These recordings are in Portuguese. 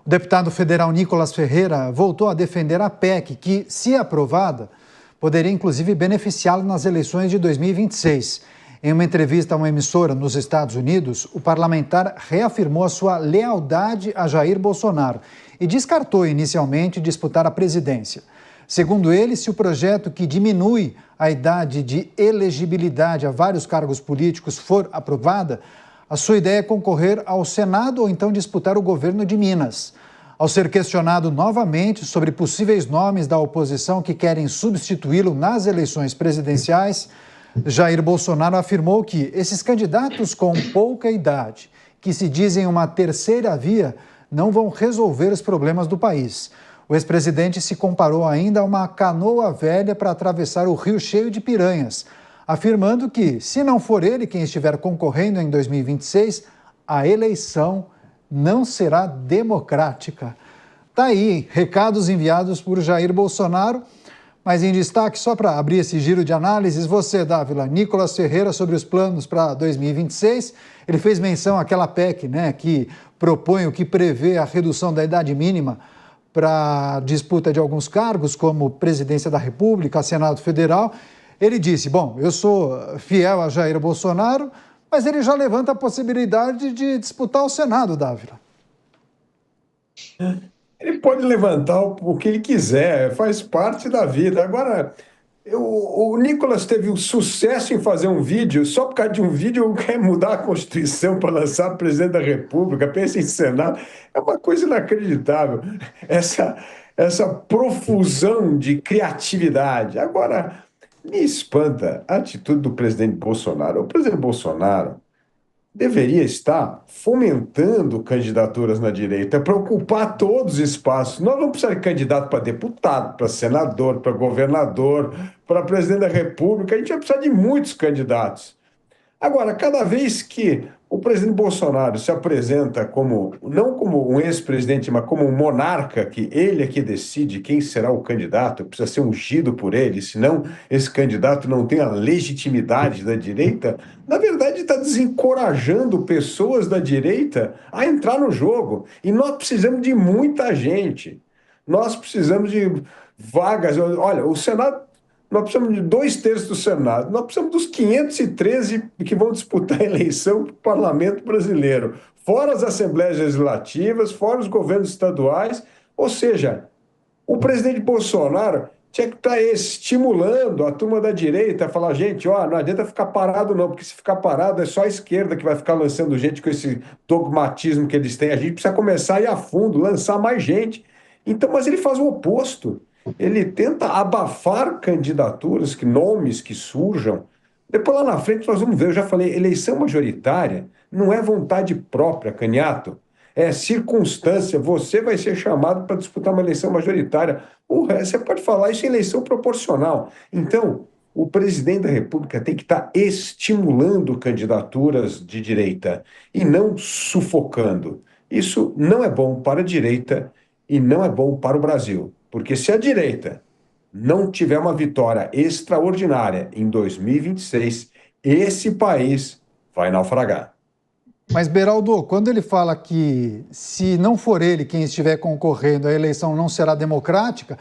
O deputado federal Nicolas Ferreira voltou a defender a PEC, que, se aprovada, poderia inclusive beneficiá-lo nas eleições de 2026. Em uma entrevista a uma emissora nos Estados Unidos, o parlamentar reafirmou a sua lealdade a Jair Bolsonaro e descartou inicialmente disputar a presidência. Segundo ele, se o projeto que diminui a idade de elegibilidade a vários cargos políticos for aprovada, a sua ideia é concorrer ao Senado ou então disputar o governo de Minas. Ao ser questionado novamente sobre possíveis nomes da oposição que querem substituí-lo nas eleições presidenciais, Jair Bolsonaro afirmou que esses candidatos com pouca idade, que se dizem uma terceira via, não vão resolver os problemas do país. O ex-presidente se comparou ainda a uma canoa velha para atravessar o rio cheio de piranhas, afirmando que, se não for ele quem estiver concorrendo em 2026, a eleição não será democrática. Tá aí, recados enviados por Jair Bolsonaro. Mas em destaque, só para abrir esse giro de análises, você, Dávila, Nicolas Ferreira, sobre os planos para 2026. Ele fez menção àquela PEC, né, que propõe o que prevê a redução da idade mínima para disputa de alguns cargos, como Presidência da República, Senado Federal. Ele disse, bom, eu sou fiel a Jair Bolsonaro, mas ele já levanta a possibilidade de disputar o Senado, Dávila. Ele pode levantar o que ele quiser, faz parte da vida. Agora, o Nicolas teve o sucesso em fazer um vídeo, só por causa de um vídeo quer mudar a Constituição para lançar presidente da República, pensa em Senado. É uma coisa inacreditável, essa profusão de criatividade. Agora, me espanta a atitude do presidente Bolsonaro. O presidente Bolsonaro deveria estar fomentando candidaturas na direita para ocupar todos os espaços. Nós não precisamos de candidato para deputado, para senador, para governador, para presidente da República. A gente vai precisar de muitos candidatos. Agora, cada vez que o presidente Bolsonaro se apresenta como, não como um ex-presidente, mas como um monarca, que ele é que decide quem será o candidato, precisa ser ungido por ele, senão esse candidato não tem a legitimidade da direita, na verdade está desencorajando pessoas da direita a entrar no jogo. E nós precisamos de muita gente. Nós precisamos de vagas. Olha, o Senado... Nós precisamos de 2/3 do Senado. Nós precisamos dos 513 que vão disputar a eleição para o parlamento brasileiro. Fora as assembleias legislativas, fora os governos estaduais. Ou seja, o presidente Bolsonaro tinha que estar estimulando a turma da direita a falar, gente, ó, não adianta ficar parado não, porque se ficar parado é só a esquerda que vai ficar lançando gente com esse dogmatismo que eles têm. A gente precisa começar a ir a fundo, lançar mais gente. Então, mas ele faz o oposto. Ele tenta abafar candidaturas, nomes que surjam. Depois lá na frente nós vamos ver, eu já falei, eleição majoritária não é vontade própria, Canhato. É circunstância, você vai ser chamado para disputar uma eleição majoritária. Você pode falar isso em eleição proporcional. Então, o presidente da República tem que estar estimulando candidaturas de direita e não sufocando. Isso não é bom para a direita e não é bom para o Brasil. Porque se a direita não tiver uma vitória extraordinária em 2026, esse país vai naufragar. Mas, Beraldo, quando ele fala que se não for ele quem estiver concorrendo, a eleição não será democrática,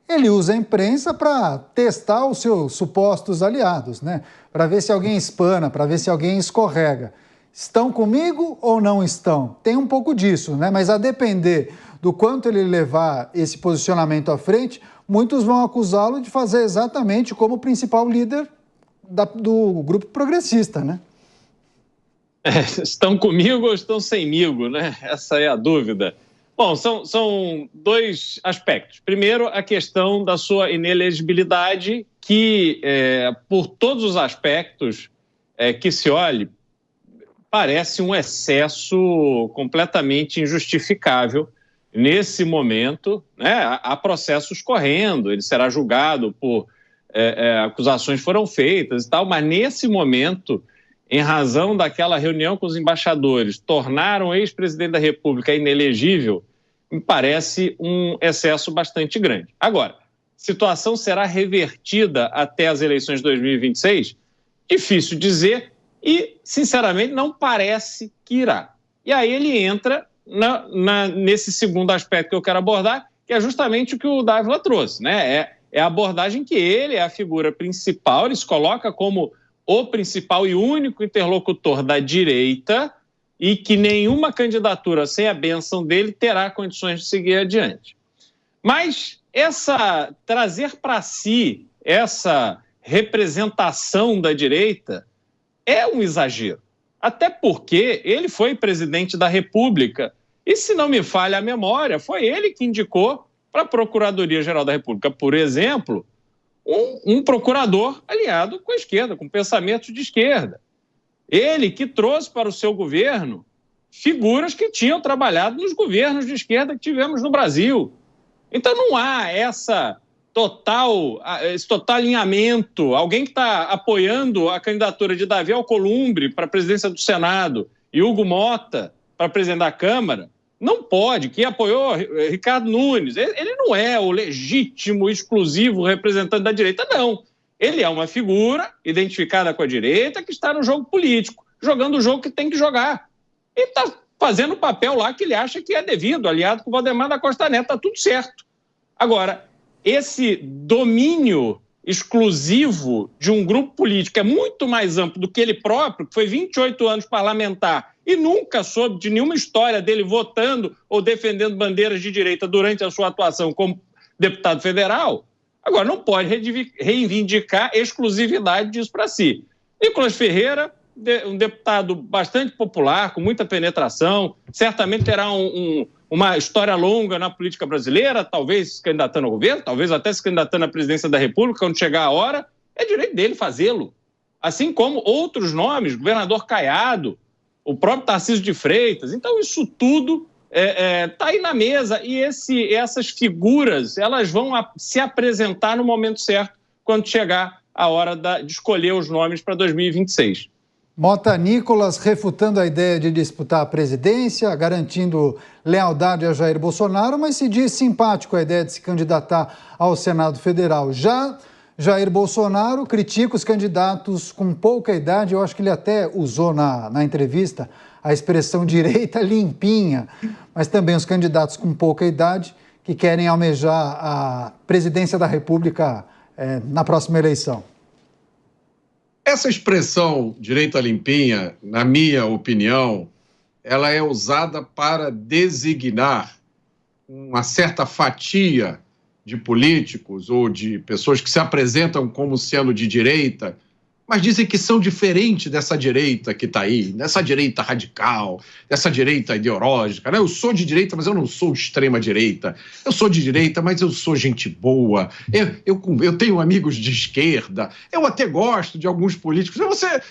ele usa a imprensa para testar os seus supostos aliados, né? Para ver se alguém espana, para ver se alguém escorrega. Estão comigo ou não estão? Tem um pouco disso, né? Mas a depender do quanto ele levar esse posicionamento à frente, muitos vão acusá-lo de fazer exatamente como o principal líder do grupo progressista, né? Estão comigo ou estão semigo, né? Essa é a dúvida. Bom, são dois aspectos. Primeiro, a questão da sua inelegibilidade, que, por todos os aspectos que se olhe, parece um excesso completamente injustificável. Nesse momento, né, há processos correndo, ele será julgado por acusações foram feitas e tal, mas nesse momento, em razão daquela reunião com os embaixadores, tornaram o ex-presidente da República inelegível, me parece um excesso bastante grande. Agora, a situação será revertida até as eleições de 2026? Difícil dizer e, sinceramente, não parece que irá. E aí ele entra nesse segundo aspecto que eu quero abordar, que é justamente o que o Dávila trouxe, né? É a abordagem que ele é a figura principal, ele se coloca como o principal e único interlocutor da direita e que nenhuma candidatura sem a bênção dele terá condições de seguir adiante. Mas trazer para si essa representação da direita é um exagero. Até porque ele foi presidente da República e, se não me falha a memória, foi ele que indicou para a Procuradoria-Geral da República, por exemplo, um procurador aliado com a esquerda, com pensamentos de esquerda. Ele que trouxe para o seu governo figuras que tinham trabalhado nos governos de esquerda que tivemos no Brasil. Então não há esse total alinhamento. Alguém que está apoiando a candidatura de Davi Alcolumbre para a presidência do Senado e Hugo Mota para presidente da Câmara, não pode, que apoiou Ricardo Nunes. Ele não é o legítimo, exclusivo representante da direita, não. Ele é uma figura identificada com a direita que está no jogo político, jogando o jogo que tem que jogar. E está fazendo o papel lá que ele acha que é devido, aliado com o Valdemar da Costa Neto, está tudo certo. Agora, esse domínio exclusivo de um grupo político é muito mais amplo do que ele próprio, que foi 28 anos parlamentar e nunca soube de nenhuma história dele votando ou defendendo bandeiras de direita durante a sua atuação como deputado federal. Agora, não pode reivindicar exclusividade disso para si. Nicolas Ferreira, um deputado bastante popular, com muita penetração, certamente terá uma história longa na política brasileira, talvez se candidatando ao governo, talvez até se candidatando à presidência da República, quando chegar a hora, é direito dele fazê-lo. Assim como outros nomes, governador Caiado, o próprio Tarcísio de Freitas. Então, isso tudo está aí na mesa e essas figuras elas vão se apresentar no momento certo, quando chegar a hora de escolher os nomes para 2026. Mota, Nicolas refutando a ideia de disputar a presidência, garantindo lealdade a Jair Bolsonaro, mas se diz simpático à ideia de se candidatar ao Senado Federal. Já Jair Bolsonaro critica os candidatos com pouca idade, eu acho que ele até usou na entrevista a expressão direita limpinha, mas também os candidatos com pouca idade que querem almejar a presidência da República na próxima eleição. Essa expressão direita limpinha, na minha opinião, ela é usada para designar uma certa fatia de políticos ou de pessoas que se apresentam como sendo de direita, mas dizem que são diferentes dessa direita que está aí, dessa direita radical, dessa direita ideológica. Né? Eu sou de direita, mas eu não sou extrema-direita. Eu sou de direita, mas eu sou gente boa. Eu tenho amigos de esquerda. Eu até gosto de alguns políticos.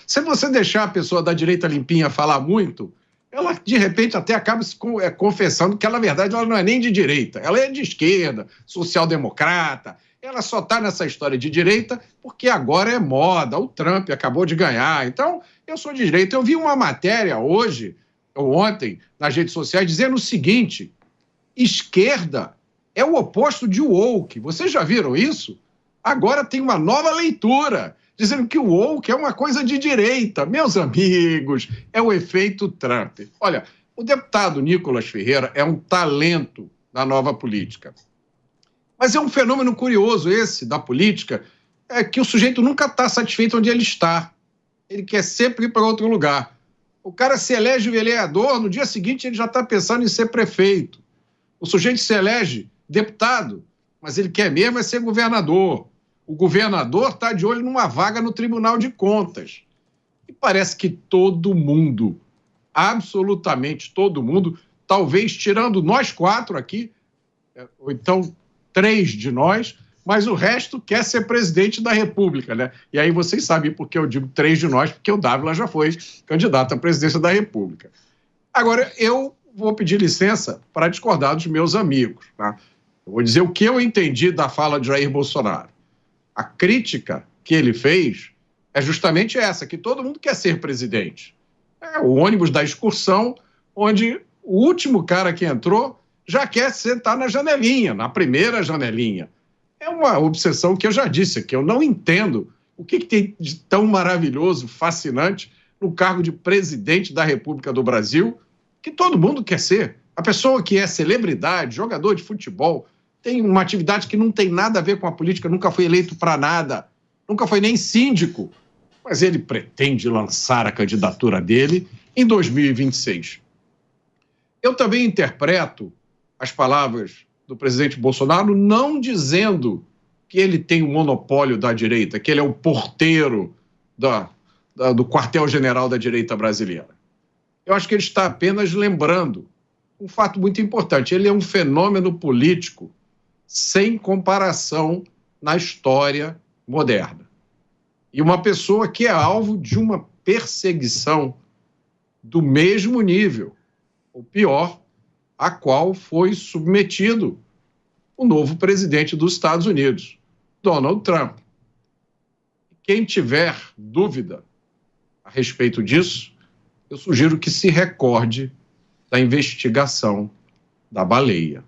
Se você deixar a pessoa da direita limpinha falar muito, ela, de repente, até acaba se confessando que, na verdade, ela não é nem de direita. Ela é de esquerda, social-democrata. Ela só está nessa história de direita porque agora é moda. O Trump acabou de ganhar. Então, eu sou de direita. Eu vi uma matéria hoje, ou ontem, nas redes sociais, dizendo o seguinte: esquerda é o oposto de woke. Vocês já viram isso? Agora tem uma nova leitura, dizendo que o woke é uma coisa de direita. Meus amigos, é o efeito Trump. Olha, o deputado Nicolas Ferreira é um talento da nova política. Mas é um fenômeno curioso esse da política, é que o sujeito nunca está satisfeito onde ele está. Ele quer sempre ir para outro lugar. O cara se elege vereador, no dia seguinte ele já está pensando em ser prefeito. O sujeito se elege deputado, mas ele quer mesmo é ser governador. O governador está de olho numa vaga no Tribunal de Contas. E parece que todo mundo, absolutamente todo mundo, talvez tirando nós 4 aqui, ou então 3 de nós, mas o resto quer ser presidente da República, né? E aí vocês sabem por que eu digo 3 de nós, porque o Dávila já foi candidato à presidência da República. Agora, eu vou pedir licença para discordar dos meus amigos, tá? Eu vou dizer o que eu entendi da fala de Jair Bolsonaro. A crítica que ele fez é justamente essa, que todo mundo quer ser presidente. É o ônibus da excursão, onde o último cara que entrou já quer sentar na janelinha, na primeira janelinha. É uma obsessão que eu já disse, que eu não entendo o que tem de tão maravilhoso, fascinante no cargo de presidente da República do Brasil, que todo mundo quer ser. A pessoa que é celebridade, jogador de futebol, tem uma atividade que não tem nada a ver com a política, nunca foi eleito para nada, nunca foi nem síndico, mas ele pretende lançar a candidatura dele em 2026. Eu também interpreto as palavras do presidente Bolsonaro não dizendo que ele tem o monopólio da direita, que ele é o porteiro do quartel-general da direita brasileira. Eu acho que ele está apenas lembrando um fato muito importante. Ele é um fenômeno político sem comparação na história moderna. E uma pessoa que é alvo de uma perseguição do mesmo nível, ou pior, a qual foi submetido o novo presidente dos Estados Unidos, Donald Trump. Quem tiver dúvida a respeito disso, eu sugiro que se recorde da investigação da baleia.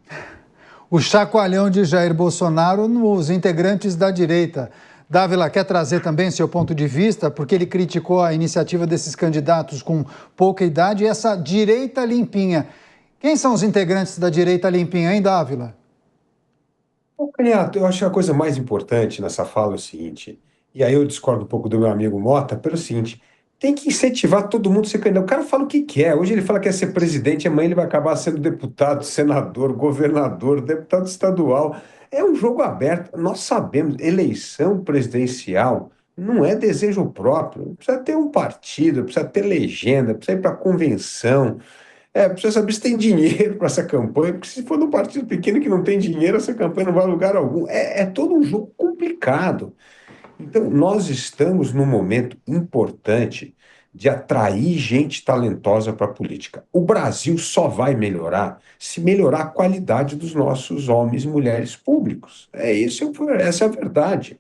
O chacoalhão de Jair Bolsonaro nos integrantes da direita. Dávila, quer trazer também seu ponto de vista, porque ele criticou a iniciativa desses candidatos com pouca idade e essa direita limpinha. Quem são os integrantes da direita limpinha, hein, Dávila? Caniato, eu acho que a coisa mais importante nessa fala é o seguinte, e aí eu discordo um pouco do meu amigo Mota, pelo seguinte: tem que incentivar todo mundo a ser candidato. O cara fala o que quer. Hoje ele fala que quer ser presidente, amanhã ele vai acabar sendo deputado, senador, governador, deputado estadual. É um jogo aberto. Nós sabemos, eleição presidencial não é desejo próprio. Precisa ter um partido, precisa ter legenda, precisa ir para a convenção. Precisa saber se tem dinheiro para essa campanha, porque se for num partido pequeno que não tem dinheiro, essa campanha não vai a lugar algum. É todo um jogo complicado. Então, nós estamos num momento importante de atrair gente talentosa para a política. O Brasil só vai melhorar se melhorar a qualidade dos nossos homens e mulheres públicos. Essa é a verdade.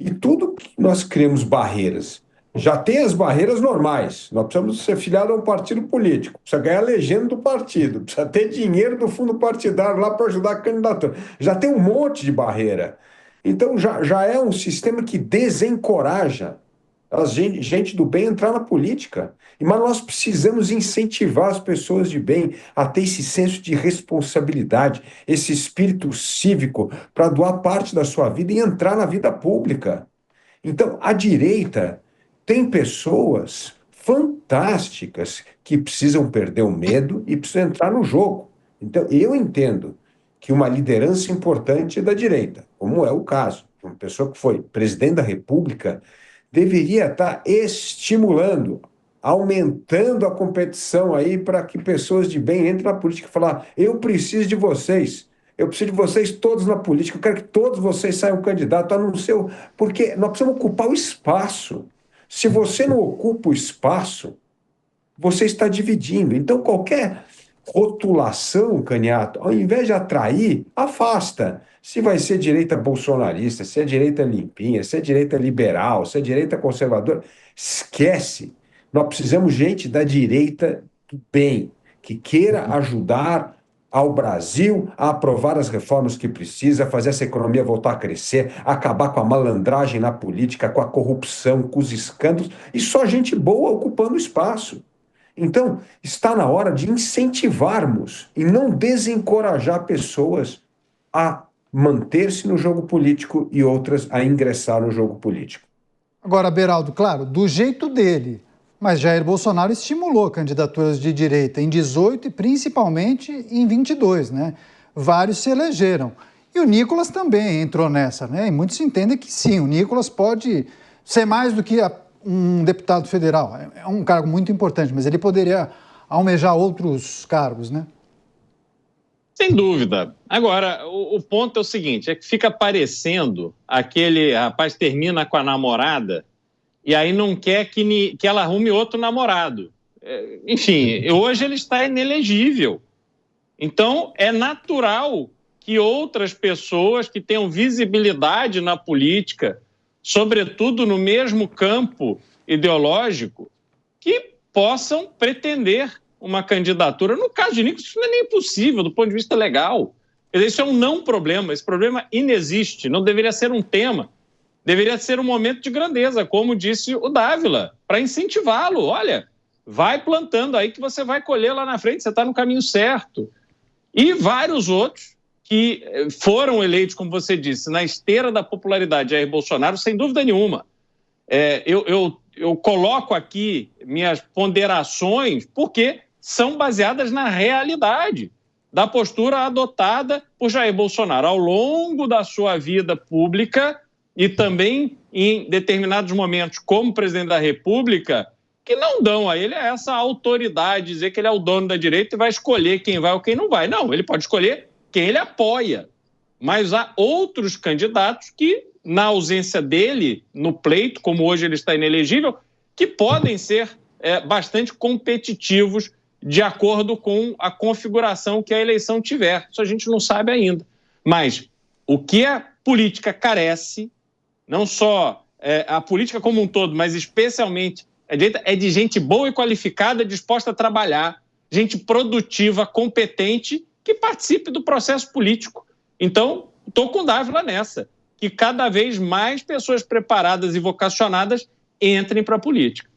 E tudo que nós criamos barreiras, já tem as barreiras normais. Nós precisamos ser filiados a um partido político, precisa ganhar a legenda do partido, precisa ter dinheiro do fundo partidário lá para ajudar a candidatura. Já tem um monte de barreira. Então, já é um sistema que desencoraja a gente do bem entrar na política. Mas nós precisamos incentivar as pessoas de bem a ter esse senso de responsabilidade, esse espírito cívico para doar parte da sua vida e entrar na vida pública. Então, a direita tem pessoas fantásticas que precisam perder o medo e precisam entrar no jogo. Então, eu entendo que uma liderança importante da direita, como é o caso, uma pessoa que foi presidente da República, deveria estar estimulando, aumentando a competição aí para que pessoas de bem entrem na política e falar: eu preciso de vocês todos na política, eu quero que todos vocês saiam candidatos, a não ser porque nós precisamos ocupar o espaço. Se você não ocupa o espaço, você está dividindo. Então, qualquer rotulação, Caniato, ao invés de atrair, afasta. Se vai ser direita bolsonarista, se é direita limpinha, se é direita liberal, se é direita conservadora, esquece. Nós precisamos de gente da direita do bem, que queira ajudar ao Brasil a aprovar as reformas que precisa, fazer essa economia voltar a crescer, acabar com a malandragem na política, com a corrupção, com os escândalos, e só gente boa ocupando espaço. Então, está na hora de incentivarmos e não desencorajar pessoas a manter-se no jogo político e outras a ingressar no jogo político. Agora, Beraldo, claro, do jeito dele, mas Jair Bolsonaro estimulou candidaturas de direita em 18 e principalmente em 22, né? Vários se elegeram. E o Nicolas também entrou nessa, né? E muitos entendem que sim, o Nicolas pode ser mais do que um deputado federal. É um cargo muito importante, mas ele poderia almejar outros cargos, né? Sem dúvida. Agora, o ponto é o seguinte, é que fica parecendo aquele rapaz termina com a namorada e aí não quer que ela arrume outro namorado. Enfim, hoje ele está inelegível. Então, é natural que outras pessoas que tenham visibilidade na política, sobretudo no mesmo campo ideológico, que possam pretender uma candidatura. No caso de Nicolas, isso não é nem possível do ponto de vista legal. Isso é um não problema, esse problema inexiste, não deveria ser um tema, deveria ser um momento de grandeza, como disse o Dávila, para incentivá-lo. Olha, vai plantando aí que você vai colher lá na frente, você está no caminho certo. E vários outros que foram eleitos, como você disse, na esteira da popularidade de Jair Bolsonaro, sem dúvida nenhuma. Eu coloco aqui minhas ponderações porque são baseadas na realidade da postura adotada por Jair Bolsonaro ao longo da sua vida pública e também em determinados momentos como presidente da República, que não dão a ele essa autoridade, dizer que ele é o dono da direita e vai escolher quem vai ou quem não vai. Não, ele pode escolher quem ele apoia. Mas há outros candidatos que, na ausência dele no pleito, como hoje ele está inelegível, que podem ser bastante competitivos de acordo com a configuração que a eleição tiver. Isso a gente não sabe ainda. Mas o que a política carece, não só a política como um todo, mas especialmente a direita, é de gente boa e qualificada, disposta a trabalhar, gente produtiva, competente, que participe do processo político. Então, estou com o Dávila nessa, que cada vez mais pessoas preparadas e vocacionadas entrem para a política.